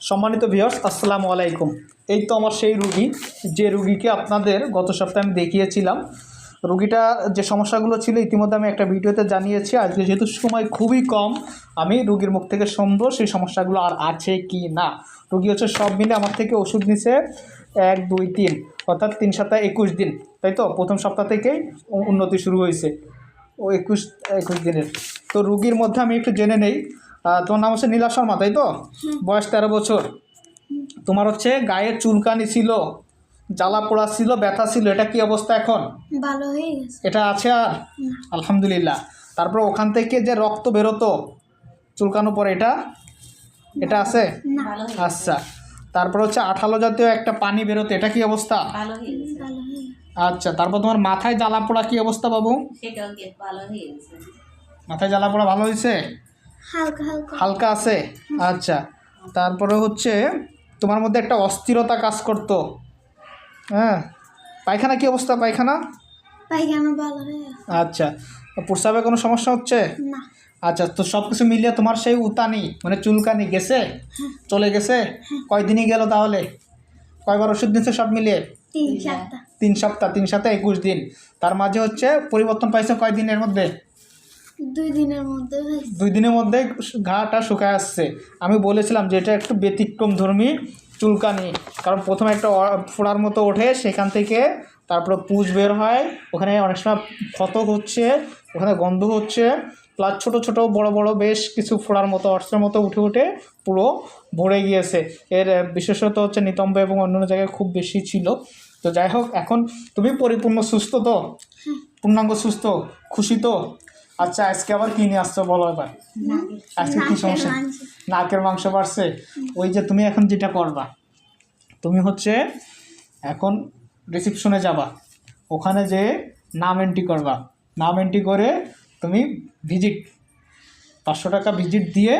সম্মানিত ভিউয়ার্স, আসসালামু আলাইকুম। এই তো আমার সেই রুগী, যে রুগীকে আপনাদের গত সপ্তাহে আমি দেখিয়েছিলাম। রুগীটা যে সমস্যাগুলো ছিল ইতিমধ্যে আমি একটা ভিডিওতে জানিয়েছি। আজকে যেহেতু সময় খুবই কম, আমি রুগীর মুখ থেকে শুনবো সেই সমস্যাগুলো আর আছে কি না। রুগী হচ্ছে সব মিলে আমার থেকে ওষুধ নিছে 1, 2, 3, অর্থাৎ 3 সপ্তাহ 21 দিন, তাই তো? প্রথম সপ্তাহ থেকেই উন্নতি শুরু হয়েছে ও 21 দিনের। তো রুগীর মধ্যে আমি একটু জেনে নেই। তোমার নাম হচ্ছে নীলা শর্মা, তাই তো? বয়স 13 বছর। তোমার হচ্ছে গায়ের চুলকানি ছিল, জ্বালা পোড়া ছিল, ব্যথা ছিল, এটা কি অবস্থা এখন? ভালো হয়ে গেছে। এটা আছে আর? আলহামদুলিল্লাহ। তারপর ওখান থেকে যে রক্ত বেরোতো চুলকানো পরে, এটা আছে? আচ্ছা। তারপর হচ্ছে আঠালো জাতীয় একটা পানি বেরোতো, এটা কি অবস্থা? আচ্ছা। তারপর তোমার মাথায় জ্বালা পোড়া কি অবস্থা বাবু? মাথায় জ্বালা পোড়া ভালো হয়েছে? হালকা হালকা হালকা আছে। আচ্ছা। তারপরে হচ্ছে তোমার মধ্যে একটা অস্থিরতা কাজ করতো। হ্যাঁ। পায়খানা কি অবস্থা? পায়খানা ভালো হয়ে গেছে। আচ্ছা। প্রস্রাবে কোনো সমস্যা হচ্ছে না। আচ্ছা। তো সব কিছু মিলিয়ে তোমার সেই উতানি মানে চুলকানি গেছে, চলে গেছে? কয়দিনই গেল তাহলে? কয়বার ওষুধ নিচ্ছে সব মিলিয়ে? 3 সপ্তাহ। 3 সপ্তাহ। 3 সপ্তাহ 21 দিন। তার মাঝে হচ্ছে পরিবর্তন পাইছে কয় দিনের মধ্যে? 2 দিনের মধ্যে হয়েছে। 2 দিনের মধ্যে ঘাটা শুকায় আসছে। আমি বলেছিলাম যে এটা একটু ব্যতিক্রমধর্মী চুলকানি, কারণ প্রথমে একটা ফোড়ার মতো ওঠে, সেখান থেকে তারপরে পুঁজ বের হয়, ওখানে অনেক সময় ক্ষত হচ্ছে, ওখানে গন্ধ হচ্ছে, প্লাস ছোটো ছোটো বড় বড় বেশ কিছু ফোড়ার মতো অস্ত্রের মতো উঠে উঠে পুরো ভরে গিয়েছে। এর বিশেষত হচ্ছে নিতম্ব এবং অন্যান্য জায়গায় খুব বেশি ছিল। তো যাই হোক, এখন তুমি পরিপূর্ণ সুস্থ তো? পূর্ণাঙ্গ সুস্থ, খুশি তো? আচ্ছা, আজকে আবার কি নিয়ে আসছো বলো এবার। আজকে কি সমস্যা? নাকের মাংস বাড়ছে। ওই যে তুমি এখন যেটা করবা, তুমি হচ্ছে এখন রিসিপশনে যাবা, ওখানে যে নাম এন্ট্রি করবা, নাম এন্ট্রি করে তুমি ভিজিট 500 টাকা ভিজিট দিয়ে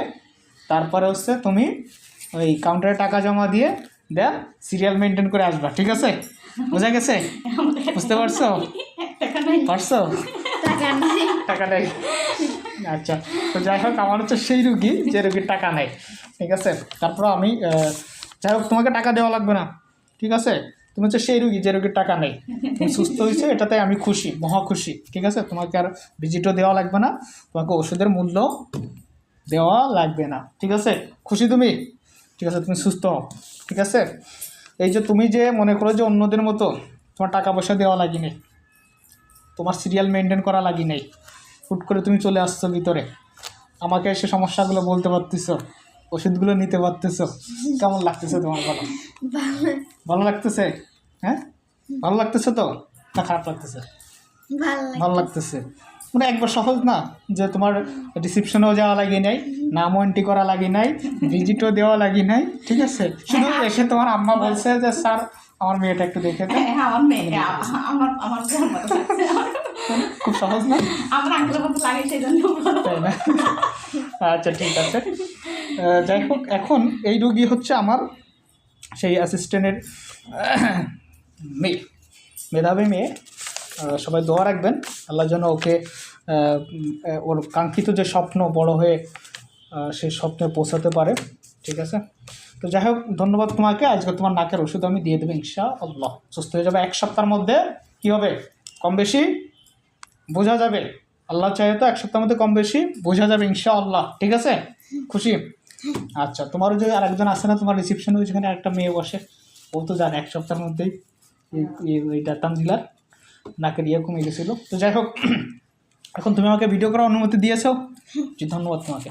তারপরে হচ্ছে তুমি ওই কাউন্টারে টাকা জমা দিয়ে দেন সিরিয়াল মেনটেন করে আসবা, ঠিক আছে? বোঝা গেছে? বুঝতে পারছো? পারছো? টাকা নেই। আচ্ছা। তো যাই হোক, আমার হচ্ছে সেই রুগী যে রুগীর টাকা নেই, ঠিক আছে? তারপর আমি যাই হোক, তোমাকে টাকা দেওয়া লাগবে না, ঠিক আছে? তুমি হচ্ছে সেই রুগী যে রুগীর টাকা নেই, তুমি সুস্থ হয়েছে, এটাতে আমি খুশি, মহা খুশি, ঠিক আছে? তোমাকে আর ভিজিটও দেওয়া লাগবে না, তোমাকে ওষুধের মূল্য দেওয়া লাগবে না, ঠিক আছে? খুশি তুমি? ঠিক আছে, তুমি সুস্থ হও, ঠিক আছে? এই যে তুমি যে মনে করো যে অন্যদের মতো তোমার টাকা পয়সা দেওয়া লাগি নেই, তোমার সিরিয়াল মেনটেন করা লাগি নেই, হুট করে তুমি চলে আসছো ভিতরে, আমাকে এসে সমস্যাগুলো বলতে পারতেছো, ওষুধগুলো নিতে পারতেছো, কেমন লাগতেছে তোমার? বলো। ভালো লাগতেছে? হ্যাঁ, ভালো লাগতেছে তো না খারাপ লাগতেছে? ভালো লাগতেছে। মানে একবার সহজ না যে তোমার রিসিপশনেও যাওয়া লাগে নাই, নামও এন্ট্রি করা লাগে নাই, ভিজিটও দেওয়া লাগে নাই, ঠিক আছে? শুধু এসে তোমার আম্মা বলছে যে স্যার আমার মেয়েটা একটু দেখে দেন। খুব সহজ না? তাই না? আচ্ছা, ঠিক আছে। যাই হোক, এখন এই রোগী হচ্ছে আমার সেই অ্যাসিস্ট্যান্টের মেয়ে, মেধাবী মেয়ে। সবাই দোয়া রাখবেন আল্লাহ যেন ওকে ওর কাঙ্ক্ষিত যে স্বপ্ন বড় হয়ে সেই স্বপ্নে পৌঁছাতে পারে, ঠিক আছে? তো যাই হোক, ধন্যবাদ তোমাকে। আজকে তোমার নাকের ওষুধ আমি দিয়ে দেবো ইনশাআল্লাহ। সুস্থ হয়ে যাবে 1 সপ্তাহের মধ্যে। কী হবে? কম বেশি বোঝা যাবে, আল্লাহ চাহে তো 1 সপ্তাহের মধ্যে কম বেশি বোঝা যাবে ইনশাআল্লাহ, ঠিক আছে? খুশি? আচ্ছা। তোমারও যে আরেকজন আসে না তোমার রিসিপশনে, যেখানে একটা মেয়ে বসে, ও তো জানে 1 সপ্তাহের মধ্যেই এইটা তানজিলার নাকের কমে গেছিলো। তো যাই হোক, এখন তুমি আমাকে ভিডিও করার অনুমতি দিয়েছো, জি ধন্যবাদ তোমাকে।